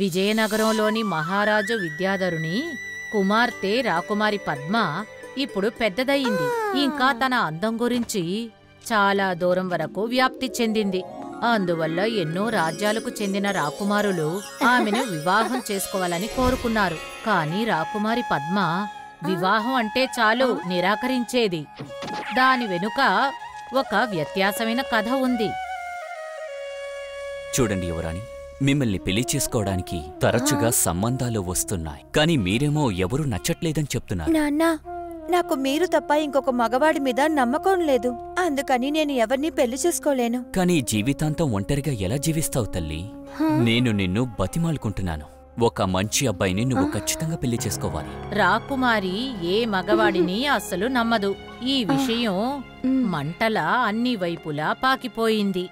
విజయనగరంలోని మహారాజు విద్యాధరుని కుమార్తె రాకుమారి పద్మ ఇప్పుడు పెద్దదయ్యింది. ఇంకా తన అందం గురించి చాలా దూరం వరకు వ్యాప్తి చెందింది. అందువల్ల ఎన్నో రాజ్యాలకు చెందిన రాకుమారులు ఆమెను వివాహం చేసుకోవాలని కోరుకున్నారు. కాని రాకుమారి పద్మ వివాహం అంటే చాలు నిరాకరించేది. దాని వెనుక ఒక వ్యత్యాసమైన కథ ఉంది. చూడండి యువరాణి, మిమ్మల్ని పెళ్లి చేసుకోవడానికి తరచుగా సంబంధాలు వస్తున్నాయి. కానీ మీరేమో ఎవరూ నచ్చట్లేదని చెప్తున్నారు. నాన్నా, నాకు మీరు తప్ప ఇంకొక మగవాడి మీద నమ్మకం లేదు. అందుకని నేను ఎవరిని పెళ్లి చేసుకోలేను. కానీ జీవితాంతం ఒంటరిగా ఎలా జీవిస్తావు తల్లి? నేను నిన్ను బతిమాలుకుంటున్నాను. ఒక మంచి అబ్బాయిని నువ్వు ఖచ్చితంగా పెళ్లి చేసుకోవాలి. రాకుమారి ఏ మగవాడిని అస్సలు నమ్మదు. ఈ విషయం మంటలా అన్ని వైపులా పాకిపోయింది.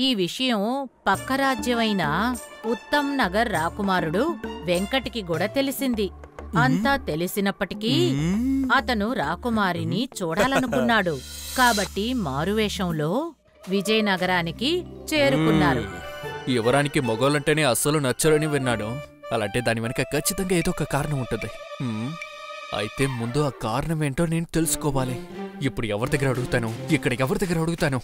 ఈ విషయం పక్క రాజ్యమైన ఉత్తమ్ నగర్ రాకుమారుడు వెంకటికి కూడా తెలిసింది. అంతా తెలిసినప్పటికీ అతను రాకుమారిని చూడాలనుకున్నాడు. కాబట్టి మారువేషంలో విజయనగరానికి చేరుకున్నారు. యువరానికి మొగోళ్ళంటేనే అస్సలు నచ్చరని విన్నాడు. అలాంటే దాని వెనక ఖచ్చితంగా ఏదో ఒక కారణం ఉంటుంది. అయితే ముందు ఆ కారణం ఏంటో నేను తెలుసుకోవాలి. ఇప్పుడు ఎవరి దగ్గర అడుగుతాను? ఇక్కడ ఎవరి దగ్గర అడుగుతాను?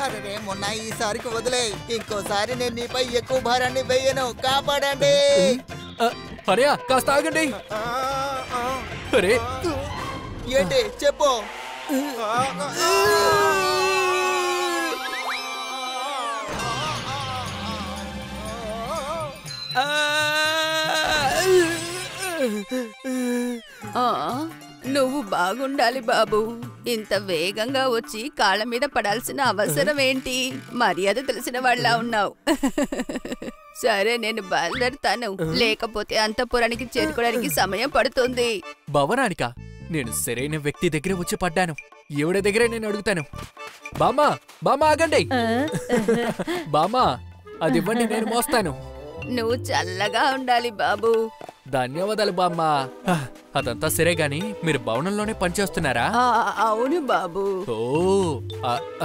అరే మొన్న ఈసారికి వదిలే, ఇంకోసారి నేను నీపై ఎక్కువ భారాన్ని వేయను. కాపాడండి. అరే కాస్త ఆగండి. అరే ఏంటి చెప్పు. నువ్వు బాగుండాలి బాబు. ఇంత వేగంగా వచ్చి కాళ్ళ మీద పడాల్సిన అవసరం ఏంటి? మర్యాద తెలిసిన వాళ్ళ ఉన్నావు. సరే, నేను బయలుదేరుతాను. లేకపోతే అంతఃపురానికి చేరుకోవడానికి సమయం పడుతుంది. భవనానికా? నేను సరైన వ్యక్తి దగ్గర వచ్చి పడ్డాను. ఈవిడ దగ్గరే నేను అడుగుతాను. బామ్మా, బామ్మా ఆగండి. బామ్మా, అది ఇవ్వండి, నేను మోస్తాను. నువ్వు చల్లగా ఉండాలి బాబు. ధన్యవాదాలు బామ్మా. అదంతా సరే గాని మీరు భవనంలోనే పనిచేస్తున్నారా? అవును బాబు. ఓ,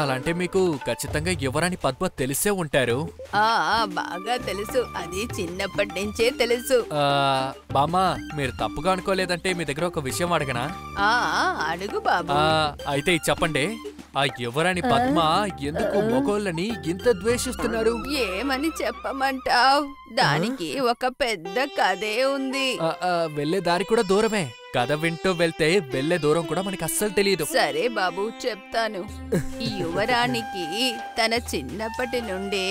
అలాంటే మీకు ఖచ్చితంగా యువరాణి పద్మ తెలిసే ఉంటారు. బాగా తెలుసు. అది చిన్నప్పటి నుంచే తెలుసు. బామ్మా, మీరు తప్పుగా అనుకోలేదంటే మీ దగ్గర ఒక విషయం అడగనా? అడుగు బాబు. అయితే ఇది చెప్పండి, ఆ యువరాణి పద్మ ఎందుకు మొగోళ్ళని ఇంత ద్వేషిస్తున్నారు? ఏమని చెప్పమంటావ్? దానికి ఒక పెద్ద కథే ఉంది. వెళ్లే దారి కూడా దూరమే. కథ వింటూ వెళ్తే వెళ్లే దూరం కూడా మనకి అస్సలు తెలియదు. సరే బాబు, చెప్తాను. ఈ యువరానికి తన చిన్నప్పటి నుండే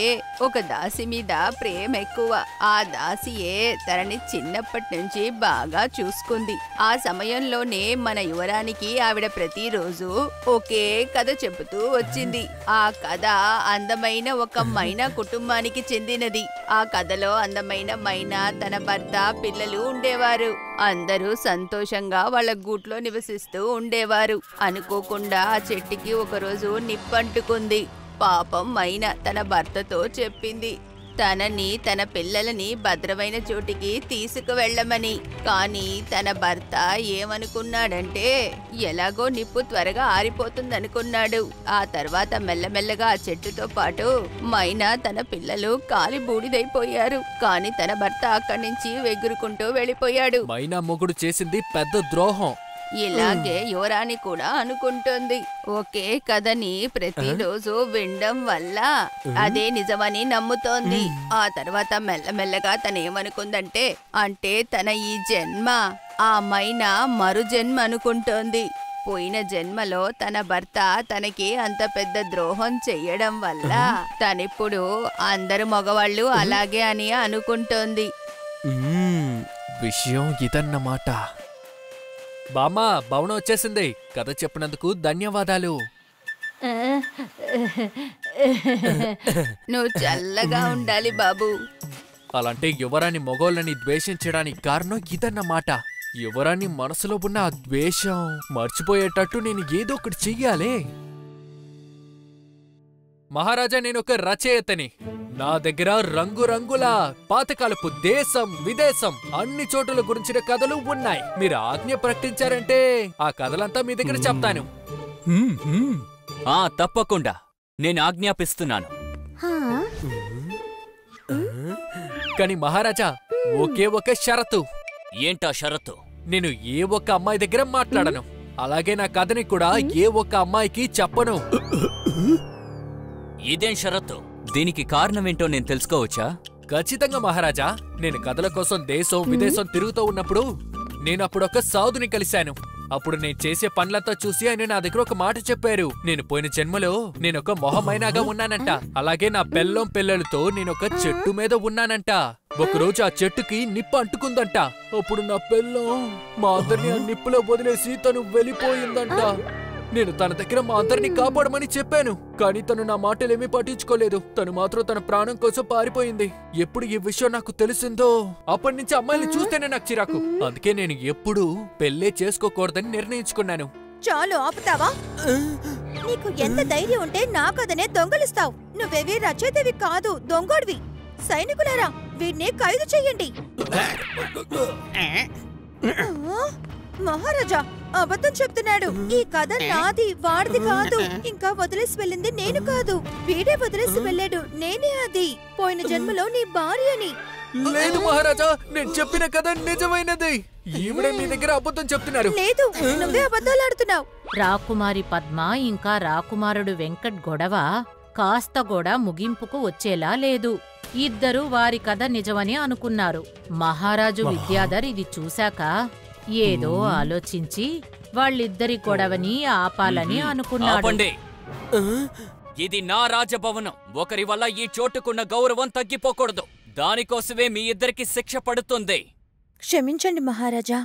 ఒక దాసి మీద ప్రేమ ఎక్కువ. ఆ దాసియే తనని చిన్నప్పటి నుంచి బాగా చూసుకుంది. ఆ సమయంలోనే మన యువరానికి ఆవిడ ప్రతిరోజు ఒకే కథ చెబుతూ వచ్చింది. ఆ కథ అందమైన ఒక మైనా కుటుంబానికి చెందినది. ఆ కథలో అందమైన మైనా, తన భర్త, పిల్లలు ఉండేవారు. అందరూ సంతోషంగా వాళ్ళ గూట్లో నివసిస్తూ ఉండేవారు. అనుకోకుండా ఆ చెట్టుకి ఒకరోజు నిప్పంటుకుంది. పాపం మైనా తన భర్తతో చెప్పింది తనని, తన పిల్లలని భద్రమైన చోటికి తీసుకువెళ్ళమని. కానీ తన భర్త ఏమనుకున్నాడంటే ఎలాగో నిప్పు త్వరగా ఆరిపోతుందనుకున్నాడు. ఆ తర్వాత మెల్లమెల్లగా ఆ చెట్టుతో పాటు మైనా, తన పిల్లలు కాలి బూడిదైపోయారు. కానీ తన భర్త అక్కడి నుంచి ఎగురుకుంటూ వెళ్ళిపోయాడు. మైనా మొగుడు చేసింది పెద్ద ద్రోహం. ఇలాగే యువరాణి కూడా అనుకుంటుంది. ఒకే కథని ప్రతిరోజు వినడం వల్ల అదే నిజమని నమ్ముతోంది. ఆ తర్వాత మెల్లమెల్లగా తనేమనుకుందంటే, అంటే తన ఈ జన్మ ఆ మైనా మరు జన్మ అనుకుంటోంది. పోయిన జన్మలో తన భర్త తనకి అంత పెద్ద ద్రోహం చెయ్యడం వల్ల తనిప్పుడు అందరు మగవాళ్ళు అలాగే అని అనుకుంటోంది. విషయం ఇదన్నమాట. బామ్మా, భవనం వచ్చేసింది. కథ చెప్పినందుకు ధన్యవాదాలు. నువ్వు చల్లగా ఉండాలి బాబు. అలాంటే యువరాణి మొగోళ్ళని ద్వేషించడానికి కారణం ఇదన్నమాట. యువరాణి మనసులో ఉన్న ఆ ద్వేషం మర్చిపోయేటట్టు నేను ఏదో ఒకటి చెయ్యాలి. మహారాజా, నేను ఒక రచయితని. నా దగ్గర రంగురంగుల పాతకాలపు దేశం, విదేశం అన్ని చోటుల గురించిన కథలు ఉన్నాయి. మీరు ఆజ్ఞ ప్రకటించారంటే ఆ కథలంతా మీ దగ్గర చెప్తాను. తప్పకుండా నేను ఆజ్ఞాపిస్తున్నాను. కానీ మహారాజా ఒకే ఒక షరతు. ఏంటా షరతు? నేను ఏ ఒక్క అమ్మాయి దగ్గర మాట్లాడను, అలాగే నా కథని కూడా ఏ ఒక్క అమ్మాయికి చెప్పను. ఇదేం షరతు? దీనికి కారణమేంటో నేను తెలుసుకోవచ్చా? ఖచ్చితంగా మహారాజా. నేను కథల కోసం దేశం విదేశం తిరుగుతూ ఉన్నప్పుడు నేను అప్పుడొక సాధుని కలిశాను. అప్పుడు నేను చేసే పనులంతా చూసి ఆయన నా దగ్గర ఒక మాట చెప్పారు. నేను పోయిన జన్మలో నేనొక మొహమైనాగా ఉన్నానంట, అలాగే నా పెళ్ళం పిల్లలతో నేనొక చెట్టు మీద ఉన్నానంట. ఒకరోజు ఆ చెట్టుకి నిప్పు అంటుకుందంట. అప్పుడు నా పెళ్ళం మా అందరినీ ఆ నిప్పులో వదిలేసి తను వెళ్ళిపోయిందంట. నేను తన దగ్గర మా అందరినీ కాపాడమని చెప్పాను, కానీ తను నా మాటలేమీ పట్టించుకోలేదు. తను మాత్రం తన ప్రాణం కోసం పారిపోయింది. ఎప్పుడు ఈ విషయం నాకు తెలిసిందో అప్పటి నుంచి అమ్మాయిని చూస్తేనే నాకు చిరాకు. అందుకే నేను ఎప్పుడూ పెళ్ళే చేసుకోకూడదని నిర్ణయించుకున్నాను. చాలు ఆపుతావా? నీకు ఎంత ధైర్యం ఉంటే నా కథనే దొంగలిస్తావు? నువ్వేవి రచయితవి కాదు, దొంగోడివి. సైనికులారా, వీడిని ఖైదు చెయ్యండి. మహారాజా అబద్ధం చెప్తున్నాడు. ఈ కథ నాది, వాడిది కాదు. ఇంకా వదిలేసి వెళ్ళింది నేను కాదు, వీడే వదిలేసి వెళ్ళాడు. నేనే అది. పోయిన జన్మలో నీ భార్యని. లేదు మహారాజా, నేను చెప్పిన కథ నిజమైనది. ఈవిడ మీ దగ్గర అబద్ధం చెప్తున్నారు. లేదు, నువ్వే అబద్ధాలాడుతున్నావు. రాకుమారి పద్మ ఇంకా రాకుమారుడు వెంకట్ గొడవ కాస్త కూడా ముగింపుకు వచ్చేలా లేదు. ఇద్దరూ వారి కథ నిజమని అనుకున్నారు. మహారాజు విద్యాధర్ ఇది చూశాక ఏదో ఆలోచించి వాళ్ళిద్దరి గొడవని ఆపాలని అనుకున్నాడు. ఆపండి. ఇది నా రాజభవనం. ఒకరి వల్ల ఈ చోటుకున్న గౌరవం తగ్గిపోకూడదు. దానికోసమే మీ ఇద్దరికి శిక్ష పడుతుంది. క్షమించండి మహారాజా.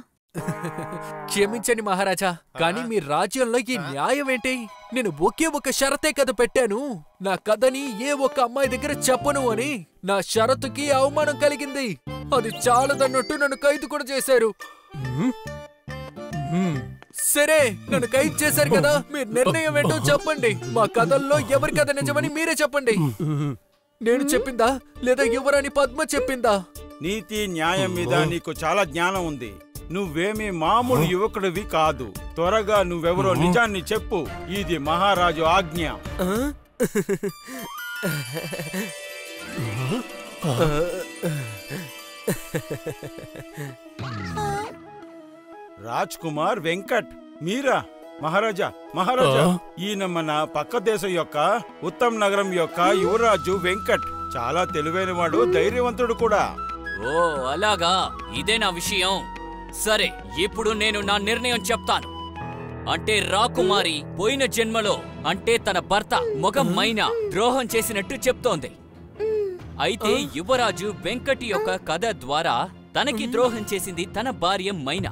క్షమించండి మహారాజా, కానీ మీ రాజ్యంలో ఈ న్యాయం ఏంటి? నేను ఒకే ఒక షరతే కథ పెట్టాను. నా కథని ఏ ఒక్క అమ్మాయి దగ్గర చెప్పను అని. నా షరతుకి అవమానం కలిగింది. అది చాలదన్నట్టు నన్ను ఖైదు కూడా చేశారు. సరే, నన్ను ఖైదు చేశారు కదా, మీ నిర్ణయం ఏంటో చెప్పండి. మా కథల్లో ఎవరి కథ నిజమని మీరే చెప్పండి. నేను చెప్పిందా లేదా యువరాణి పద్మ చెప్పిందా? నీతి న్యాయం మీద నీకు చాలా జ్ఞానం ఉంది. నువ్వేమీ మామూలు యువకుడివి కాదు. త్వరగా నువ్వెవరో నిజాన్ని చెప్పు. ఇది మహారాజు ఆజ్ఞ. రాజ్ కుమార్ వెంకట్, మీరా? మహారాజా, మహారాజా, ఈయన మన పక్క దేశం యొక్క ఉత్తమ్ నగరం యొక్క యువరాజు వెంకట్. చాలా తెలివైనవాడు, ధైర్యవంతుడు కూడా. ఓ అలాగా, ఇదే నా విషయం. సరే, ఇప్పుడు నేను నా నిర్ణయం చెప్తాను. అంటే రాకుమారి పోయిన జన్మలో అంటే తన భర్త మొగం మైనా ద్రోహం చేసినట్టు చెప్తోంది. అయితే యువరాజు వెంకటి యొక్క కథ ద్వారా తనకి ద్రోహం చేసింది తన భార్య మైనా.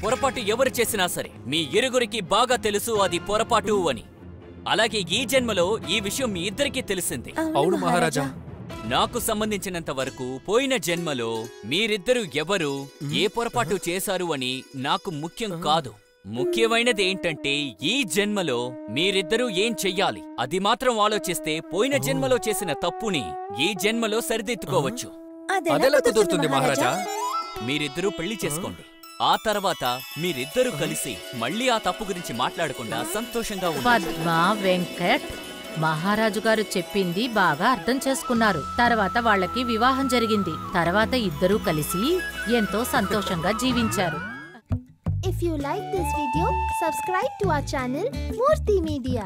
పొరపాటు ఎవరు చేసినా సరే మీ ఇరుగురికి బాగా తెలుసు అది పొరపాటు అని. అలాగే ఈ జన్మలో ఈ విషయం మీ ఇద్దరికీ తెలిసింది. అవును మహారాజా. నాకు సంబంధించినంత వరకు పోయిన జన్మలో మీరిద్దరూ ఎవరు ఏ పొరపాటు చేశారు అని నాకు ముఖ్యం కాదు. ముఖ్యమైనది ఏంటంటే ఈ జన్మలో మీరిద్దరూ ఏం చెయ్యాలి అది మాత్రం ఆలోచిస్తే పోయిన జన్మలో చేసిన తప్పుని ఈ జన్మలో సరిదిద్దుకోవచ్చు. అదెలా కుదురుతుంది మహారాజా? మీరిద్దరూ పెళ్లి చేసుకోండి. ఆ తర్వాత మీరిద్దరూ కలిసి మళ్ళీ ఆ తప్పు గురించి మాట్లాడకుండా సంతోషంగా ఉండండి. పద్మ, వెంకట్ మహారాజు గారు చెప్పింది బాగా అర్థం చేసుకున్నారు. తర్వాత వాళ్ళకి వివాహం జరిగింది. తర్వాత ఇద్దరూ కలిసి ఎంతో సంతోషంగా జీవించారు. If you like this video, subscribe to our channel Murthy Media.